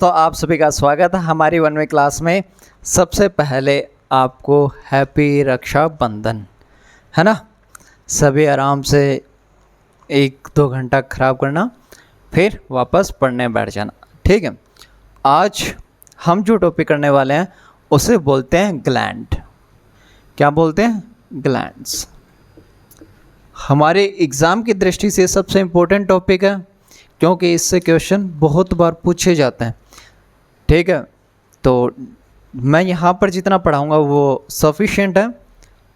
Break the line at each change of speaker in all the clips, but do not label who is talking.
दोस्तों, आप सभी का स्वागत है हमारी 1वीं क्लास में। सबसे पहले आपको हैप्पी रक्षाबंधन, है ना। सभी आराम से 1-2 घंटा ख़राब करना, फिर वापस पढ़ने बैठ जाना, ठीक है। आज हम जो टॉपिक करने वाले हैं उसे बोलते हैं ग्लैंड। क्या बोलते हैं? ग्लैंड्स। हमारे एग्ज़ाम की दृष्टि से सबसे इम्पोर्टेंट टॉपिक है, क्योंकि इससे क्वेश्चन बहुत बार पूछे जाते हैं, ठीक है। तो मैं यहाँ पर जितना पढ़ाऊँगा वो सफिशिएंट है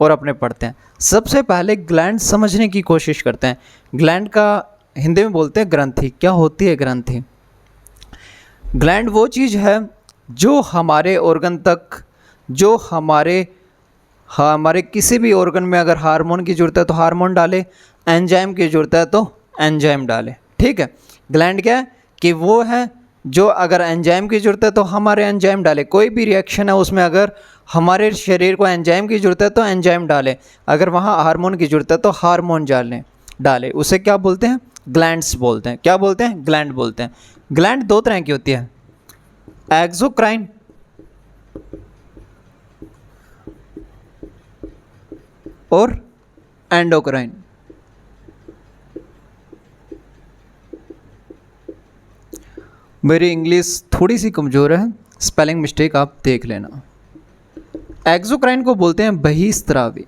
और अपने पढ़ते हैं। सबसे पहले ग्लैंड समझने की कोशिश करते हैं। ग्लैंड का हिंदी में बोलते हैं ग्रंथि। क्या होती है ग्रंथि? ग्लैंड वो चीज़ है जो हमारे ऑर्गन तक, जो हमारे किसी भी ऑर्गन में अगर हार्मोन की ज़रूरत है तो हार्मोन डाले, एंजाइम की ज़रूरत है तो एंजाइम डाले, ठीक है। ग्लैंड क्या है कि वो है जो अगर एंजाइम की ज़रूरत है तो हमारे एंजाइम डाले। कोई भी रिएक्शन है उसमें अगर हमारे शरीर को एंजाइम की ज़रूरत है तो एंजाइम डाले, अगर वहाँ हार्मोन की ज़रूरत है तो हार्मोन डाले। उसे क्या बोलते हैं? ग्लैंड्स बोलते हैं। क्या बोलते हैं? ग्लैंड बोलते हैं। ग्लैंड दो तरह की होती है, एक्सोक्राइन और एंडोक्राइन। मेरी इंग्लिश थोड़ी सी कमज़ोर है, स्पेलिंग मिस्टेक आप देख लेना। एक्सोक्राइन को बोलते हैं बहिस्त्रावी,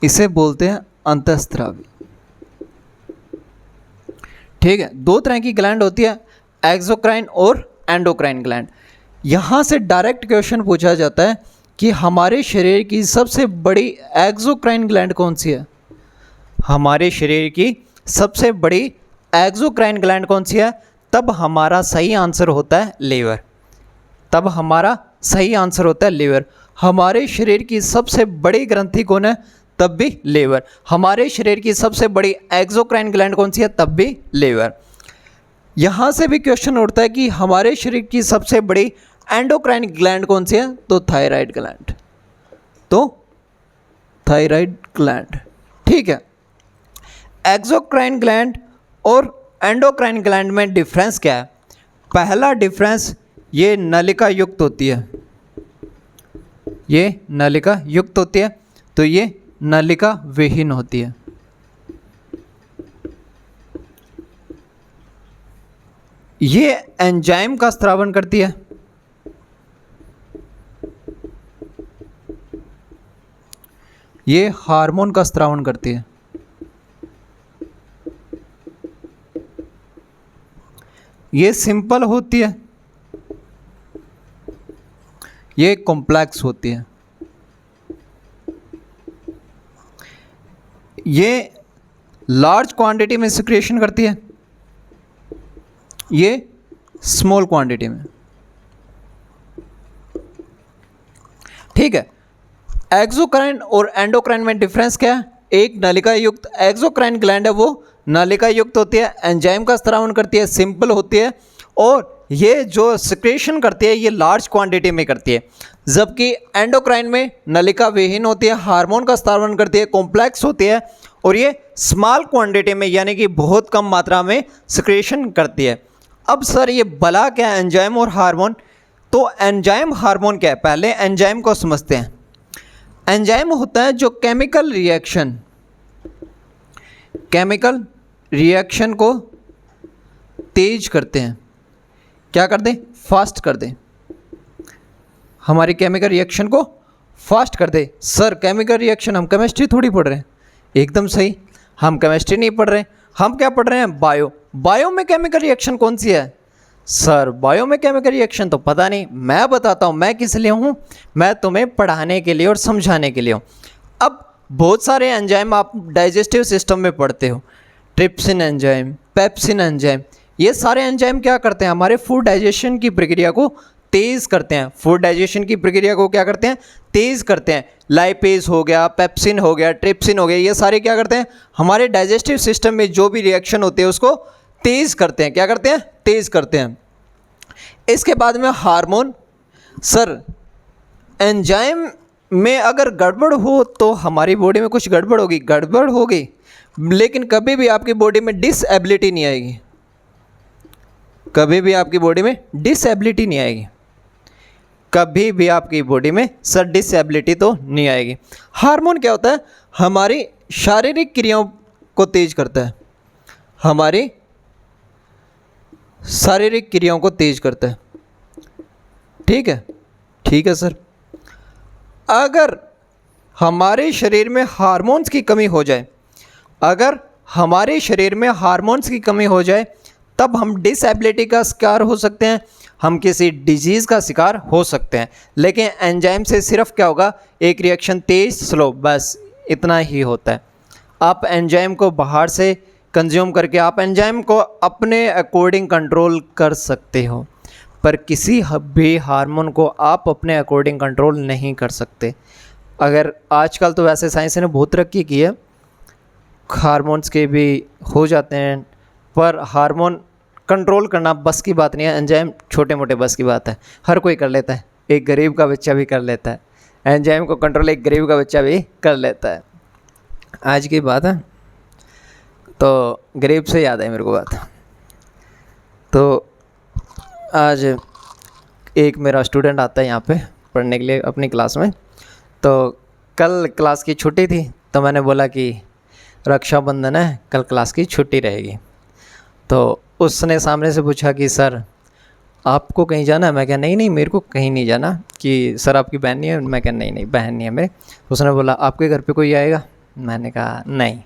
इसे बोलते हैं अंतःस्त्रावी, ठीक है। दो तरह की ग्लैंड होती है, एक्सोक्राइन और एंडोक्राइन ग्लैंड। यहाँ से डायरेक्ट क्वेश्चन पूछा जाता है कि हमारे शरीर की सबसे बड़ी एक्सोक्राइन ग्लैंड कौन सी है? हमारे शरीर की सबसे बड़ी एक्सोक्राइन ग्लैंड कौन सी है? तब हमारा सही आंसर होता है लीवर। तब हमारा सही आंसर होता है लीवर। हमारे शरीर की सबसे बड़ी ग्रंथि कौन है? तब भी लीवर। हमारे शरीर की सबसे बड़ी एक्सोक्राइन ग्लैंड कौन सी है? तब भी लीवर। यहाँ से भी क्वेश्चन उठता है कि हमारे शरीर की सबसे बड़ी एंडोक्राइन ग्लैंड कौन सी है? तो थायराइड ग्लैंड। तो थायराइड ग्लैंड, ठीक है। एक्सोक्राइन ग्लैंड और एंडोक्राइन ग्लैंड में डिफरेंस क्या है? पहला डिफरेंस, ये नलिका युक्त होती है। ये नलिका युक्त होती है, तो ये नलिका विहीन होती है। ये एंजाइम का स्रावन करती है। ये हार्मोन का स्रावन करती है। ये सिंपल होती है, ये कॉम्प्लेक्स होती है। ये लार्ज क्वांटिटी में सिक्रेशन करती है, ये स्मॉल क्वांटिटी में, ठीक है। एक्सोक्राइन और एंडोक्राइन में डिफरेंस क्या है? एक नलिका युक्त एक्सोक्राइन ग्लैंड है, वो नलिका युक्त होती है, एंजाइम का स्रावन करती है, सिंपल होती है, और ये जो सिक्रेशन करती है ये लार्ज क्वांटिटी में करती है। जबकि एंडोक्राइन में नलिका विहीन होती है, हार्मोन का स्रावन करती है, कॉम्प्लेक्स होती है, और ये स्मॉल क्वांटिटी में यानी कि बहुत कम मात्रा में सिक्रेशन करती है। अब सर ये भला क्या है एंजाइम और हार्मोन? तो एंजाइम हार्मोन क्या है? पहले एंजाइम को समझते हैं। एंजाइम होता है जो केमिकल रिएक्शन को तेज करते हैं। क्या कर दें? फास्ट कर दें। हमारी केमिकल रिएक्शन को फास्ट कर दे। सर केमिकल रिएक्शन, हम केमिस्ट्री थोड़ी पढ़ रहे हैं। एकदम सही, हम केमिस्ट्री नहीं पढ़ रहे, हम क्या पढ़ रहे हैं? बायो में केमिकल रिएक्शन कौन सी है? सर बायो में केमिकल रिएक्शन तो पता नहीं। मैं बताता हूँ मैं किस लिए हूँ, मैं तुम्हें पढ़ाने के लिए और समझाने के लिए हूँ। अब बहुत सारे एंजाइम आप डाइजेस्टिव सिस्टम में पढ़ते हो, ट्रिप्सिन एंजाइम, पेप्सिन एंजाइम। ये सारे एंजाइम क्या करते हैं? हमारे फूड डाइजेशन की प्रक्रिया को तेज़ करते हैं। फूड डाइजेशन की प्रक्रिया को क्या करते हैं? तेज़ करते हैं। लाइपेज हो गया, पेप्सिन हो गया, ट्रिप्सिन हो गया, ये सारे क्या करते हैं? हमारे डाइजेस्टिव सिस्टम में जो भी रिएक्शन होते हैं उसको तेज़ करते हैं। क्या करते हैं? तेज़ करते हैं। इसके बाद में हार्मोन। सर एंजाइम में अगर गड़बड़ हो तो हमारी बॉडी में कुछ गड़बड़ होगी, लेकिन कभी भी आपकी बॉडी में डिसेबिलिटी नहीं आएगी। कभी भी आपकी बॉडी में डिसेबिलिटी नहीं आएगी, कभी भी आपकी बॉडी में सर डिसेबिलिटी तो नहीं आएगी। हार्मोन क्या होता है? हमारी शारीरिक क्रियाओं को तेज करता है, हमारी शारीरिक क्रियाओं को तेज करता है। ठीक है, ठीक है सर। अगर हमारे शरीर में हार्मोन्स की कमी हो जाए, अगर हमारे शरीर में हार्मोन्स की कमी हो जाए तब हम डिसेबिलिटी का शिकार हो सकते हैं, हम किसी डिजीज़ का शिकार हो सकते हैं। लेकिन एंजाइम से सिर्फ क्या होगा? एक रिएक्शन तेज स्लो, बस इतना ही होता है। आप एंजाइम को बाहर से कंज्यूम करके आप एंजाइम को अपने अकॉर्डिंग कंट्रोल कर सकते हो, पर किसी भी हार्मोन को आप अपने अकॉर्डिंग कंट्रोल नहीं कर सकते। अगर आजकल तो वैसे साइंस ने बहुत तरक्की की है, हार्मोन्स के भी हो जाते हैं, पर हार्मोन कंट्रोल करना बस की बात नहीं है, एंजाइम छोटे मोटे बस की बात है, हर कोई कर लेता है, एक गरीब का बच्चा भी कर लेता है एंजाइम को कंट्रोल, एक गरीब का बच्चा भी कर लेता है। आज की बात है, तो गरीब से याद है मेरे को बात। तो आज एक मेरा स्टूडेंट आता है यहाँ पे पढ़ने के लिए अपनी क्लास में, तो कल क्लास की छुट्टी थी, तो मैंने बोला कि रक्षाबंधन है, कल क्लास की छुट्टी रहेगी। तो उसने सामने से पूछा कि सर आपको कहीं जाना है? मैं क्या नहीं नहीं मेरे को कहीं नहीं जाना। कि सर आपकी बहन नहीं है? मैं क्या नहीं नहीं बहन नहीं है मेरे। उसने बोला आपके घर पे कोई आएगा? मैंने कहा नहीं।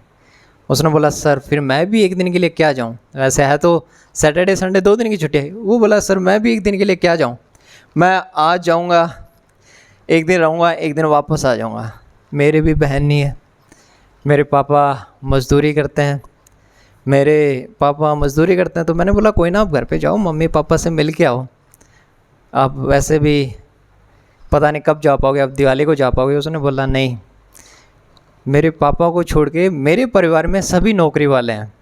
उसने बोला सर फिर मैं भी एक दिन के लिए क्या जाऊँ, वैसे है तो सैटरडे संडे 2 दिन की छुट्टी है। वो बोला सर मैं भी एक दिन के लिए क्या जाऊँ, मैं आज जाऊँगा, एक दिन रहूँगा, एक दिन वापस आ जाऊँगा। मेरी भी बहन नहीं है, मेरे पापा मज़दूरी करते हैं, तो मैंने बोला कोई ना आप घर पे जाओ, मम्मी पापा से मिल के आओ, आप वैसे भी पता नहीं कब जा पाओगे, आप दिवाली को जा पाओगे। उसने बोला नहीं, मेरे पापा को छोड़ के मेरे परिवार में सभी नौकरी वाले हैं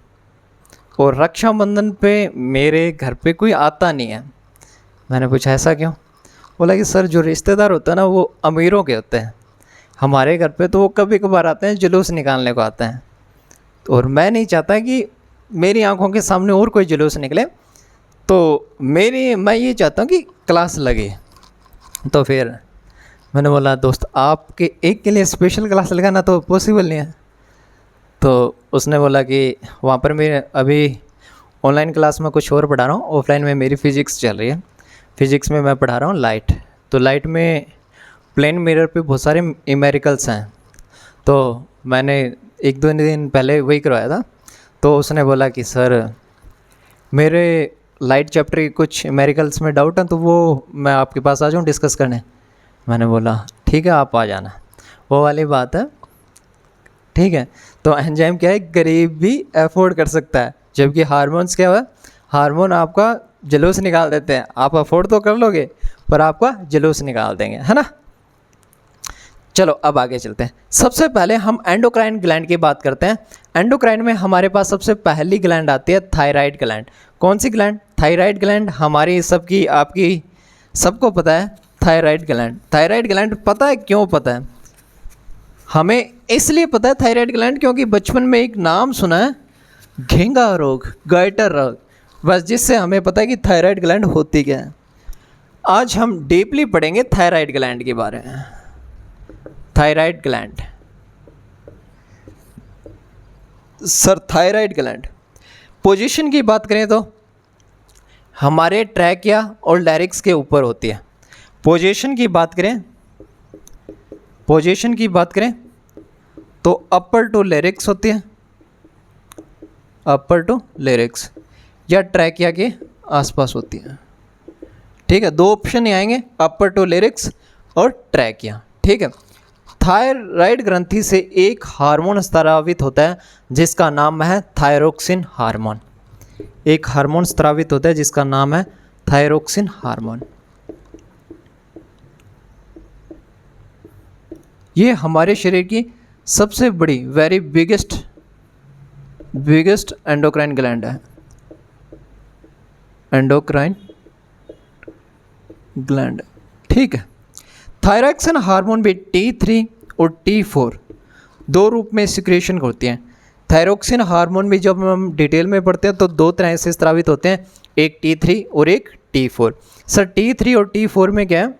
और रक्षाबंधन पे मेरे घर पे कोई आता नहीं है। मैंने पूछा ऐसा क्यों? बोला कि सर जो रिश्तेदार होता है ना वो अमीरों के होते हैं, हमारे घर पे तो वो कभी कभार आते हैं, जुलूस निकालने को आते हैं, और मैं नहीं चाहता कि मेरी आंखों के सामने और कोई जुलूस निकले, तो मैं ये चाहता हूँ कि क्लास लगे। तो फिर मैंने बोला दोस्त आपके एक के लिए स्पेशल क्लास लगाना तो पॉसिबल नहीं है। तो उसने बोला कि वहाँ पर मैं अभी ऑनलाइन क्लास में कुछ और पढ़ा रहा हूँ, ऑफलाइन में मेरी फ़िज़िक्स चल रही है, फ़िज़िक्स में मैं पढ़ा रहा हूँ लाइट। तो लाइट में प्लेन मिरर पे बहुत सारे न्यूमेरिकल्स हैं, तो मैंने 1-2 दिन पहले वही करवाया था। तो उसने बोला कि सर मेरे लाइट चैप्टर के कुछ न्यूमेरिकल्स में डाउट है, तो वो मैं आपके पास आ जाऊँ डिस्कस करने। मैंने बोला ठीक है आप आ जाना, वो वाली बात है। ठीक है, तो एंजाइम क्या है, गरीब भी अफोर्ड कर सकता है, जबकि हार्मोन्स क्या है, हार्मोन आपका जुलूस निकाल देते हैं। आप अफोर्ड तो कर लोगे पर आपका जुलूस निकाल देंगे, है ना। चलो अब आगे चलते हैं। सबसे पहले हम एंडोक्राइन ग्लैंड की बात करते हैं। एंडोक्राइन में हमारे पास सबसे पहली ग्लैंड आती है थायराइड ग्लैंड। कौन सी ग्लैंड? Thyroid gland. हमारी सबकी आपकी सबको पता है थायराइड ग्लैंड। थायराइड ग्लैंड पता है क्यों पता है? हमें इसलिए पता है थायराइड ग्लैंड क्योंकि बचपन में एक नाम सुना है, घेंगा रोग, गाइटर रोग, बस जिससे हमें पता है कि थायराइड ग्लैंड होती क्या है। आज हम डीपली पढ़ेंगे थायराइड ग्लैंड के बारे में। Thyroid gland, sir thyroid gland position की बात करें तो हमारे ट्रैकिया और लैरिक्स के ऊपर होती है। पोजीशन की बात करें तो अपर टू लैरिक्स होती है, अपर टू लैरिक्स या ट्रैकिया के आसपास होती है। ठीक है, 2 ऑप्शन ही आएंगे, अपर टू लैरिक्स और ट्रैकिया। ठीक है, थायराइड ग्रंथि से एक हार्मोन स्रावित होता है जिसका नाम है थायरोक्सिन हार्मोन। एक हार्मोन स्रावित होता है जिसका नाम है थायरोक्सिन हार्मोन। ये हमारे शरीर की सबसे बड़ी वेरी बिगेस्ट एंडोक्राइन ग्लैंड है, एंडोक्राइन ग्लैंड। ठीक है, थायरोक्सिन हार्मोन भी T3 और T4 2 रूप में सिक्रेशन होती हैं। थायरोक्सिन हार्मोन भी जब हम डिटेल में पढ़ते हैं तो 2 तरह से स्रावित होते हैं, एक T3 और एक T4। सर T3 और T4 में क्या है?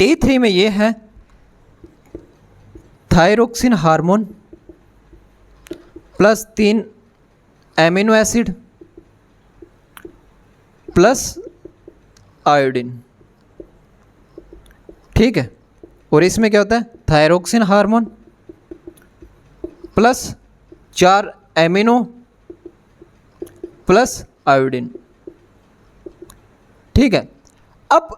T3 में ये है thyroxine hormone plus 3 amino acid plus iodine, ठीक है। और इसमें क्या होता है? Thyroxine hormone plus 4 amino plus iodine, ठीक है। अब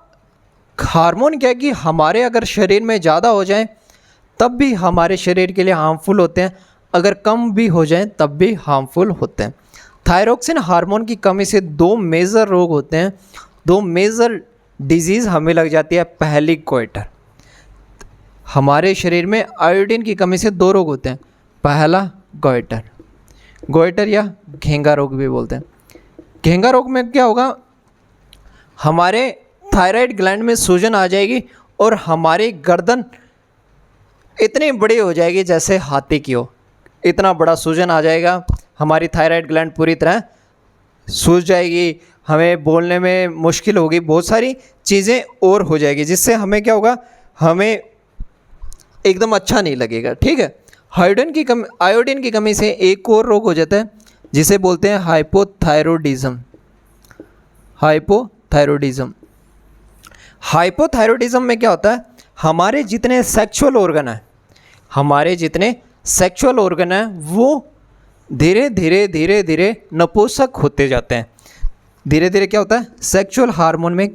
हार्मोन क्या है कि हमारे अगर शरीर में ज़्यादा हो जाए तब भी हमारे शरीर के लिए हार्मफुल होते हैं, अगर कम भी हो जाए तब भी हार्मफुल होते हैं। थायरोक्सिन हार्मोन की कमी से 2 मेजर रोग होते हैं, 2 मेजर डिजीज़ हमें लग जाती है। पहली गोइटर, हमारे शरीर में आयोडीन की कमी से 2 रोग होते हैं। पहला गोइटर, गोइटर या घेंगा रोग भी बोलते हैं। घेंगा रोग में क्या होगा? हमारे थायराइड ग्लैंड में सूजन आ जाएगी और हमारी गर्दन इतनी बड़ी हो जाएगी जैसे हाथी की हो, इतना बड़ा सूजन आ जाएगा, हमारी थायराइड ग्लैंड पूरी तरह सूज जाएगी, हमें बोलने में मुश्किल होगी, बहुत सारी चीज़ें और हो जाएगी, जिससे हमें क्या होगा? हमें एकदम अच्छा नहीं लगेगा, ठीक है। आयोडीन की कमी से एक और रोग हो जाता है जिसे बोलते हैं हाइपोथायरॉयडिज्म। हाइपोथायरॉयडिज्म, हाइपोथायरॉयडिज्म में क्या होता है? हमारे जितने सेक्सुअल ऑर्गन हैं वो धीरे धीरे नपुंसक होते जाते हैं। धीरे धीरे क्या होता है? सेक्सुअल हार्मोन में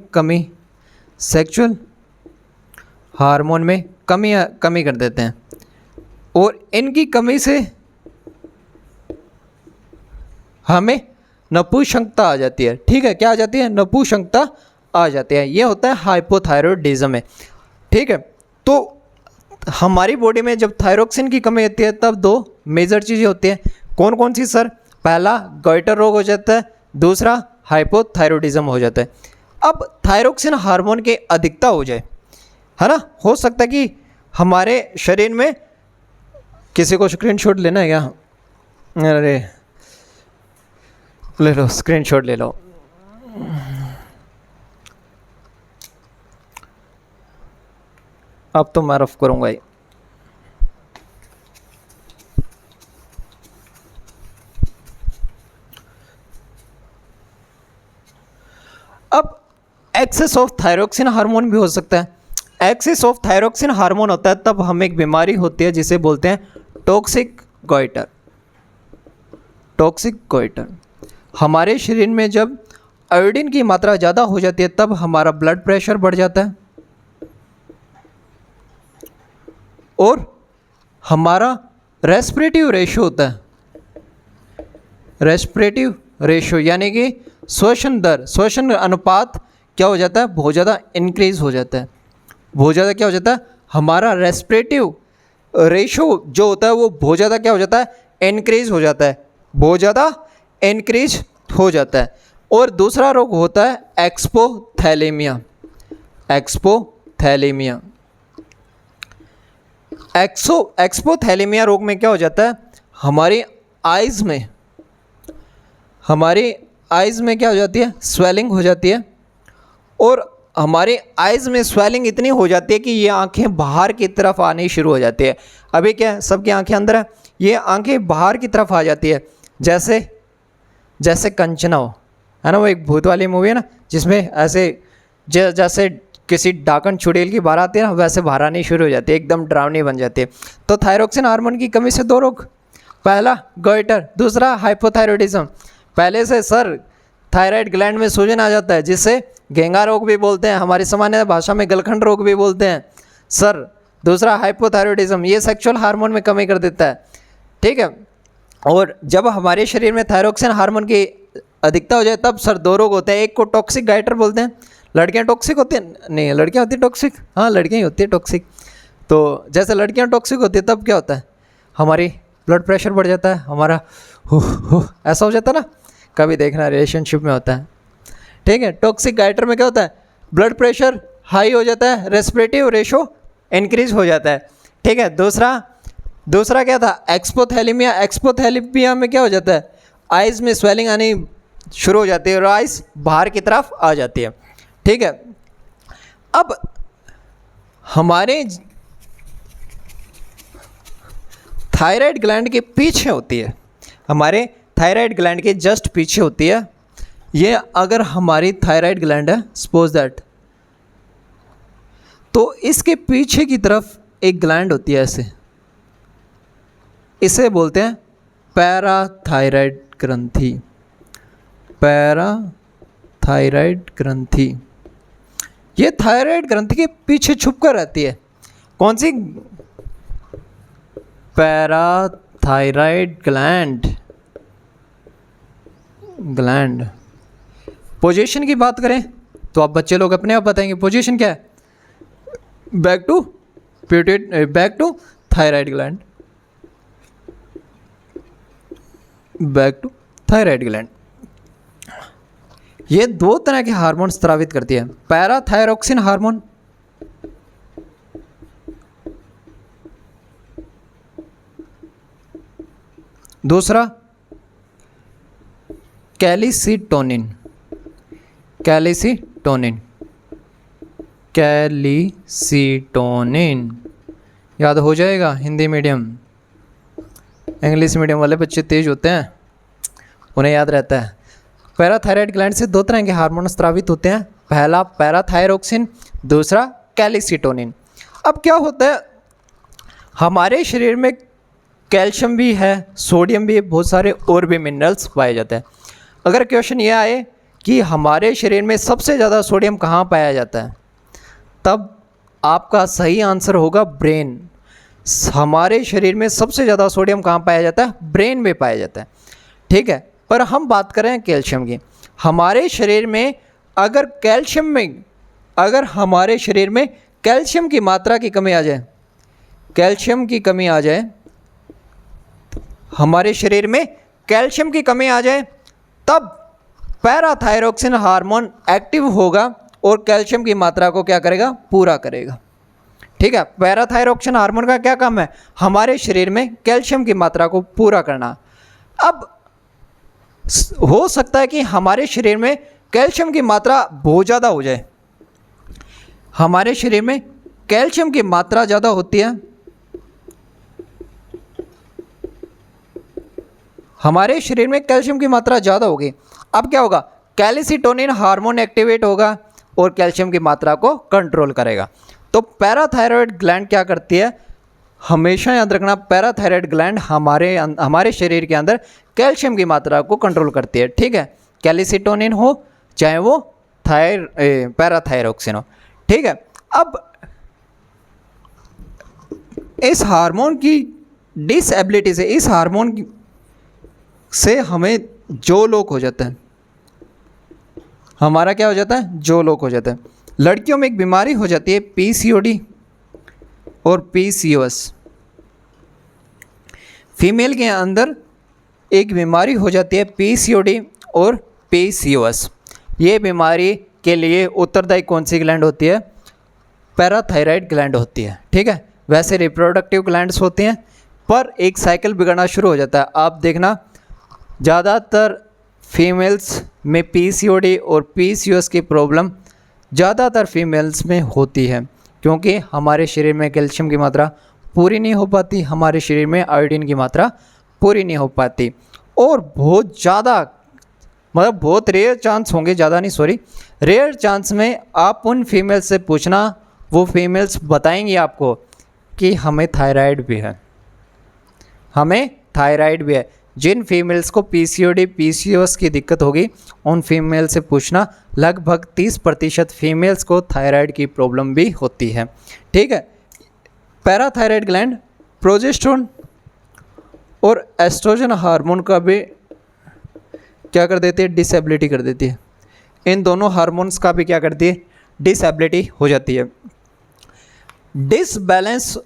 कमी कर देते हैं और इनकी कमी से हमें नपुंसकता आ जाती है, ठीक है। क्या आ जाती है? नपुंसकता आ जाती है। ये होता है हाइपोथायरॉयडिज्म में, ठीक है। तो हमारी बॉडी में जब थायरोक्सिन की कमी होती है तब 2 मेजर चीज़ें होती हैं। कौन कौन सी सर? पहला गॉइटर रोग हो जाता है, दूसरा हाइपोथायरॉयडिज्म हो जाता है। अब थायरोक्सिन हार्मोन की अधिकता हो जाए, है ना, हो सकता है कि हमारे शरीर में, किसी को स्क्रीनशॉट लेना है क्या? अरे ले लो, स्क्रीनशॉट ले लो। अब तो मैं रफ करूंगा ही। अब एक्सेस ऑफ थायरोक्सिन हार्मोन भी हो सकता है। एक्सेस ऑफ थायरोक्सिन हार्मोन होता है तब हमें एक बीमारी होती है जिसे बोलते हैं टॉक्सिक गॉइटर। टॉक्सिक गॉइटर, हमारे शरीर में जब आयोडीन की मात्रा ज़्यादा हो जाती है तब हमारा ब्लड प्रेशर बढ़ जाता है और हमारा रेस्पिरेटिव रेशो होता है। रेस्पिरेटिव रेशो यानी कि श्वसन दर, श्वसन अनुपात क्या हो जाता है? बहुत ज़्यादा इंक्रीज हो जाता है। बहुत ज़्यादा क्या हो जाता है? हमारा रेस्पिरेटिव रेशो जो होता है वो बहुत ज़्यादा क्या हो जाता है? इंक्रीज हो जाता है, बहुत ज़्यादा इंक्रीज हो जाता है। और दूसरा रोग होता है एक्सपोथैलेमिया। एक्सपोथैलेमिया, एक्सपोथैलेमिया रोग में क्या हो जाता है? हमारी आइज़ में क्या हो जाती है? स्वेलिंग हो जाती है और हमारे आइज़ में स्वेलिंग इतनी हो जाती है कि ये आंखें बाहर की तरफ आनी शुरू हो जाती है। अभी क्या है? सबकी आंखें अंदर है, ये आंखें बाहर की तरफ आ जाती है, जैसे कंचना हो, है ना, वो एक भूत वाली मूवी है ना, जिसमें ऐसे जैसे किसी डाकन चुड़ैल की बाहर आती है ना, वैसे बाहर आनी शुरू हो जाती है, एकदम डरावनी बन जाती है। तो थायरोक्सिन हार्मोन की कमी से 2 रोग, पहला गॉइटर, दूसरा हाइपोथायरॉयडिज्म। पहले से सर थायराइड ग्लैंड में सूजन आ जाता है जिससे घेंगा रोग भी बोलते हैं, हमारी सामान्य भाषा में गलखंड रोग भी बोलते हैं सर। दूसरा हाइपोथायरॉयडिज्म, ये सेक्सुअल हार्मोन में कमी कर देता है, ठीक है। और जब हमारे शरीर में थायरोक्सिन हार्मोन की अधिकता हो जाए तब सर 2 रोग होते हैं। एक को टॉक्सिक गॉइटर बोलते हैं, लड़कियां टॉक्सिक होती हैं, नहीं लड़कियां होती हैं टॉक्सिक, हाँ लड़कियां ही होती है टॉक्सिक। तो जैसे लड़कियां टॉक्सिक होती है तब क्या होता है? हमारी ब्लड प्रेशर बढ़ जाता है, हमारा ऐसा हो जाता है ना, कभी देखना रिलेशनशिप में होता है, ठीक है। टॉक्सिक गॉइटर में क्या होता है? ब्लड प्रेशर हाई हो जाता है, रेस्पिरेटिव रेशो इंक्रीज हो जाता है, ठीक है। दूसरा क्या था? एक्सपोथैलेमिया। एक्सपोथैलेमिया में क्या हो जाता है? आइज़ में स्वेलिंग आनी शुरू हो जाती है और आइस बाहर की तरफ आ जाती है। ठीक है, अब हमारे थायराइड ग्लैंड के पीछे होती है, हमारे थायराइड ग्लैंड के जस्ट पीछे होती है। ये अगर हमारी थायराइड ग्लैंड है सपोज दैट, तो इसके पीछे की तरफ एक ग्लैंड होती है ऐसे, इसे बोलते हैं पैराथायराइड ग्रंथि। पैराथायराइड ग्रंथि ये थायराइड ग्रंथि के पीछे छुपकर रहती है। कौन सी? Parathyroid gland. पोजीशन की बात करें तो आप बच्चे लोग अपने आप बताएंगे पोजीशन क्या है। Back to thyroid gland, back to thyroid gland. ये दो तरह के हार्मोन स्रावित करती है, पैराथायरोक्सिन हार्मोन दूसरा कैल्सिटोनिन। याद हो जाएगा। हिंदी मीडियम, इंग्लिश मीडियम वाले बच्चे तेज होते हैं, उन्हें याद रहता है। पैराथायराइड ग्लैंड से दो तरह के हार्मोन स्रावित होते हैं, पहला पैराथायरोक्सिन, दूसरा कैल्सिटोनिन। अब क्या होता है, हमारे शरीर में कैल्शियम भी है, सोडियम भी है, बहुत सारे और भी मिनरल्स पाए जाते हैं। अगर क्वेश्चन ये आए कि हमारे शरीर में सबसे ज़्यादा सोडियम कहाँ पाया जाता है, तब आपका सही आंसर होगा ब्रेन। हमारे शरीर में सबसे ज़्यादा सोडियम कहाँ पाया जाता है? ब्रेन में पाया जाता है। ठीक है, पर हम बात करें कैल्शियम की। हमारे शरीर में अगर हमारे शरीर में कैल्शियम की मात्रा की कमी आ जाए, हमारे शरीर में कैल्शियम की कमी आ जाए, तब पैराथायरोक्सिन हार्मोन एक्टिव होगा और कैल्शियम की मात्रा को क्या करेगा? पूरा करेगा। ठीक है, पैराथायरोक्सिन हार्मोन का क्या काम है? हमारे शरीर में कैल्शियम की मात्रा को पूरा करना। अब हो सकता है कि हमारे शरीर में कैल्शियम की मात्रा बहुत ज़्यादा हो जाए। हमारे शरीर में कैल्शियम की मात्रा ज़्यादा होती है, हमारे शरीर में कैल्शियम की मात्रा ज़्यादा होगी। अब क्या होगा? कैल्सिटोनिन हार्मोन एक्टिवेट होगा और कैल्शियम की मात्रा को कंट्रोल करेगा। तो पैराथायराइड ग्लैंड क्या करती है? हमेशा याद रखना, पैराथायराइड ग्लैंड हमारे शरीर के अंदर कैल्शियम की मात्रा को कंट्रोल करती है। ठीक है, कैल्सिटोनिन हो चाहे वो पैराथायरोक्सिन हो। ठीक है, अब इस हार्मोन की डिसएबिलिटी से, इस हार्मोन से हमें जो लोग हो जाता है, हमारा क्या हो जाता है? जो लोग हो जाता है। लड़कियों में एक बीमारी हो जाती है पीसीओडी और पीसीओएस। फीमेल के अंदर एक बीमारी हो जाती है पीसीओडी और पीसीओएस। ये बीमारी के लिए उत्तरदायी कौन सी ग्लैंड होती है? पैराथायराइड ग्लैंड होती है। ठीक है, वैसे रिप्रोडक्टिव ग्लैंड्स होती हैं, पर एक साइकिल बिगड़ना शुरू हो जाता है। आप देखना, ज़्यादातर फीमेल्स में पीसीओडी और पीसीओएस की प्रॉब्लम ज़्यादातर फीमेल्स में होती है, क्योंकि हमारे शरीर में कैल्शियम की मात्रा पूरी नहीं हो पाती, हमारे शरीर में आयोडीन की मात्रा पूरी नहीं हो पाती। और बहुत ज़्यादा, मतलब बहुत रेयर चांस होंगे, ज़्यादा नहीं सॉरी, रेयर चांस में आप उन फीमेल्स से पूछना, वो फीमेल्स बताएंगी आपको कि हमें थायराइड भी है, हमें थायराइड भी है। जिन फीमेल्स को पीसीओडी पीसीओएस की दिक्कत होगी, उन फीमेल से पूछना, लगभग 30% फीमेल्स को थायराइड की प्रॉब्लम भी होती है। ठीक है, पैराथायराइड ग्लैंड प्रोजेस्टेरोन और एस्ट्रोजन हार्मोन का भी क्या कर देती है? डिसेबिलिटी कर देती है। इन दोनों हार्मोन्स का भी क्या करती है? डिसेबिलिटी हो जाती है। डिसबैलेंस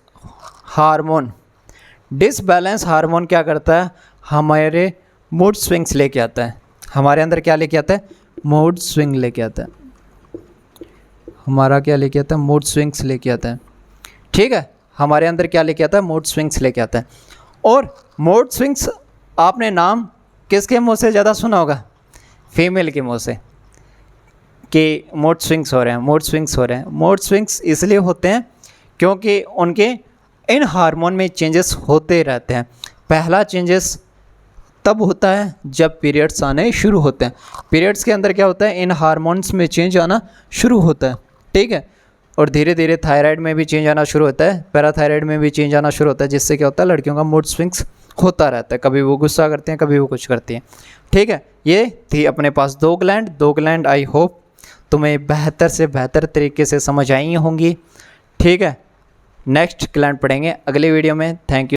हार्मोन क्या करता है? हमारे मूड स्विंग्स लेके आता है। हमारे अंदर क्या लेके आता है? मूड स्विंग लेके आता है। हमारा क्या लेके आता है? मूड स्विंग्स लेके आता है। ठीक है, हमारे अंदर क्या लेके आता है? मूड स्विंग्स लेके आता है। और मूड स्विंग्स आपने नाम किसके मुंह से ज़्यादा सुना होगा? फीमेल के मुंह से कि मूड स्विंग्स हो रहे हैं, मूड स्विंग्स हो रहे हैं। मूड स्विंग्स इसलिए होते हैं क्योंकि उनके इन हार्मोन में चेंजेस होते रहते हैं। पहला चेंजेस तब होता है जब पीरियड्स आने शुरू होते हैं। पीरियड्स के अंदर क्या होता है, इन हार्मोन्स में चेंज आना शुरू होता है, ठीक है। और धीरे धीरे थायराइड में भी चेंज आना शुरू होता है, पैराथायराइड में भी चेंज आना शुरू होता है, जिससे क्या होता है, लड़कियों का मूड स्विंग्स होता रहता है। कभी वो गुस्सा करते हैं, कभी वो कुछ करती हैं, ठीक है। ये थी अपने पास दो ग्लैंड। आई होप तुम्हें बेहतर से बेहतर तरीके से समझ आई होंगी, ठीक है। नेक्स्ट ग्लैंड पढ़ेंगे अगले वीडियो में। Thank you.